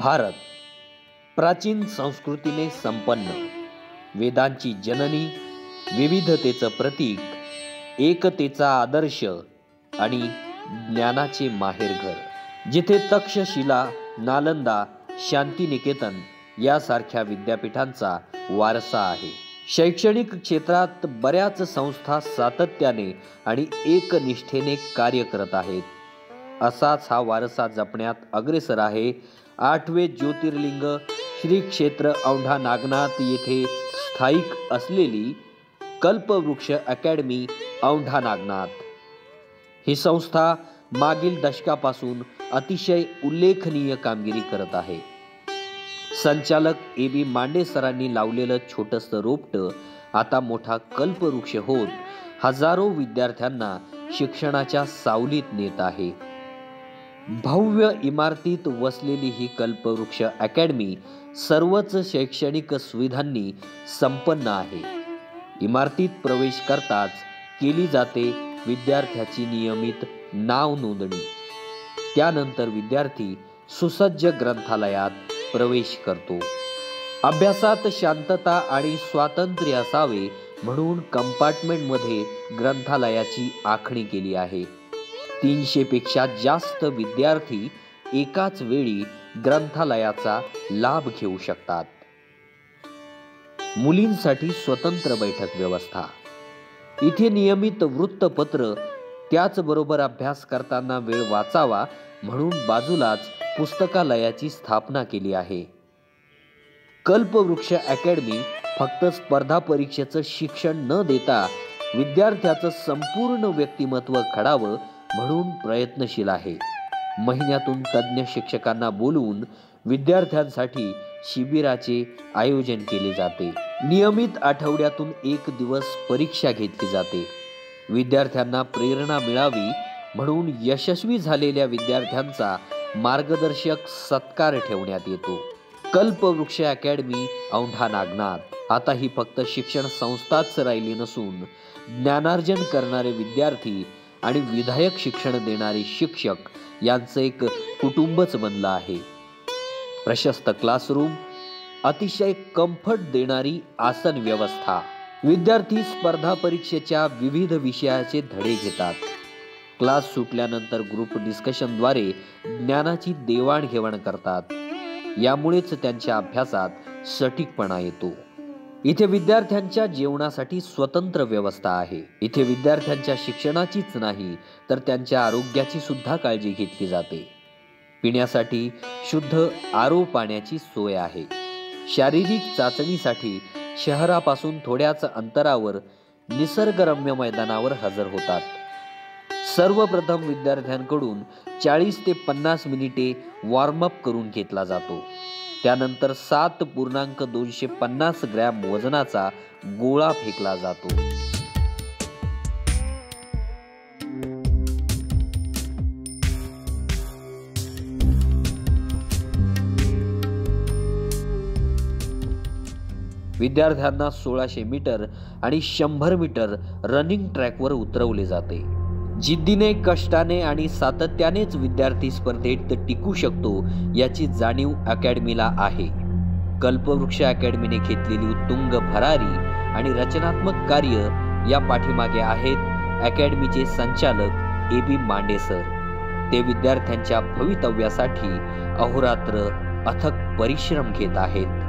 भारत प्राचीन संस्कृतीने संपन्न, वेदांची जननी, विविधतेचं प्रतीक, एकतेचा आदर्श आणि ज्ञानाचे माहेरघर, जिथे तक्षशिला, नालंदा, शांतिनिकेतन यासारख्या विद्यापीठांचा वारसा आहे। शैक्षणिक क्षेत्रात बऱ्याच संस्था सातत्याने आणि एकनिष्ठेने कार्य करत आहेत। असाच हा वारसा जपण्यात अग्रेसर आहे 8वे ज्योतिर्लिंग श्री क्षेत्र औंढा नागनाथ येथे स्थायिक असलेली कल्पवृक्ष अकॅडमी औंढा नागनाथ। ही संस्था मागील दशकापासून अतिशय उल्लेखनीय कामगिरी करत आहे। संचालक ए.बी. मांडे सरांनी लावलेलं छोटंसं रोपटं आता मोठा कल्पवृक्ष होत हजारो विद्यार्थ्यांना शिक्षणाच्या सावलीत नेत आहे। भव्य इमारतीत वसलेली ही कल्पवृक्ष अकॅडमी सर्वच शैक्षणिक सुविधांनी संपन्न आहे। इमारतीत प्रवेश करताच केली जाते विद्यार्थ्याची नियमित नाव नोंदणी। त्यानंतर विद्यार्थी सुसज्ज ग्रंथालयात प्रवेश करतो। अभ्यासात शांतता आणि स्वातंत्र्य असावे म्हणून कंपार्टमेंटमध्ये ग्रंथालयाची आखणी केली आहे। 300 पेक्षा जास्त विद्यार्थी एकाच वेळी ग्रंथालयाचा लाभ घेऊ शकतात। मुलींसाठी स्वतंत्र बैठक व्यवस्था। इथे नियमित वृत्तपत्र, त्याचबरोबर अभ्यास करताना वेळ वाचावा म्हणून बाजूलाच पुस्तकालयाची स्थापना केली आहे। कल्पवृक्ष अकॅडमी फक्त स्पर्धा परीक्षेचं शिक्षण न देता विद्यार्थ्याचं संपूर्ण व्यक्तिमत्व घडावं म्हणून प्रयत्नशील आहे। महिन्यातून तज्ञ शिक्षकांना बोलवून विद्यार्थ्यांसाठी शिबिराचे आयोजन केले जाते। नियमित आठवड्यातून 1 दिवस परीक्षा घेतली जाते। विद्यार्थ्यांना प्रेरणा मिळावी म्हणून यशस्वी झालेल्या विद्यार्थ्यांचा मार्गदर्शक सत्कार ठेवण्यात येतो। कल्पवृक्ष अकॅडमी औंढा नागनाथ आता ही फक्त शिक्षण संस्थाच राहिली नसून ज्ञानार्जन करणारे विद्यार्थी आणि विधायक शिक्षण देणारे शिक्षक यांचं एक कुटुंबच बनलं आहे। प्रशस्त क्लासरूम, अतिशय कम्फर्ट देणारी आसन व्यवस्था, विद्यार्थी स्पर्धा परीक्षेच्या विविध विषयाचे धडे घेतात। क्लास सुटल्यानंतर ग्रुप डिस्कशनद्वारे ज्ञानाची देवाणघेवाण करतात। यामुळेच त्यांच्या अभ्यासात सटीकपणा येतो। इथे विद्यार्थ्यांच्या जेवणासाठी स्वतंत्र व्यवस्था आहे। इथे विद्यार्थ्यांच्या शिक्षणाचीच नाही तर त्यांच्या आरोग्याची सुद्धा काळजी घेतली जाते। पिण्यासाठी शुद्ध आरो पाण्याची सोय आहे। शारीरिक चाचणीसाठी शहरापासून थोड्याच अंतरावर निसर्गरम्य मैदानावर हजर होतात। सर्वप्रथम विद्यार्थ्यांकडून 40 ते 50 मिनिटे वॉर्मअप करून घेतला जातो। त्यानंतर 7.250 ग्रॅम वजनाचा गोळा फेकला जातो। विद्यार्थ्यांना 1600 मीटर आणि 100 मीटर रनिंग ट्रॅकवर उतरवले जाते। जिद्दीने, कष्टाने आणि सातत्यानेच विद्यार्थी स्पर्धेत टिकू शकतो याची जाणीव अकॅडमीला आहे। कल्पवृक्ष अकॅडमीने घेतलेली उत्तुंग भरारी आणि रचनात्मक कार्य या पाठीमागे आहेत अकॅडमीचे संचालक ए.बी. मांडे सर। ते विद्यार्थ्यांच्या भवितव्यासाठी अहोरात्र अथक परिश्रम घेत आहेत।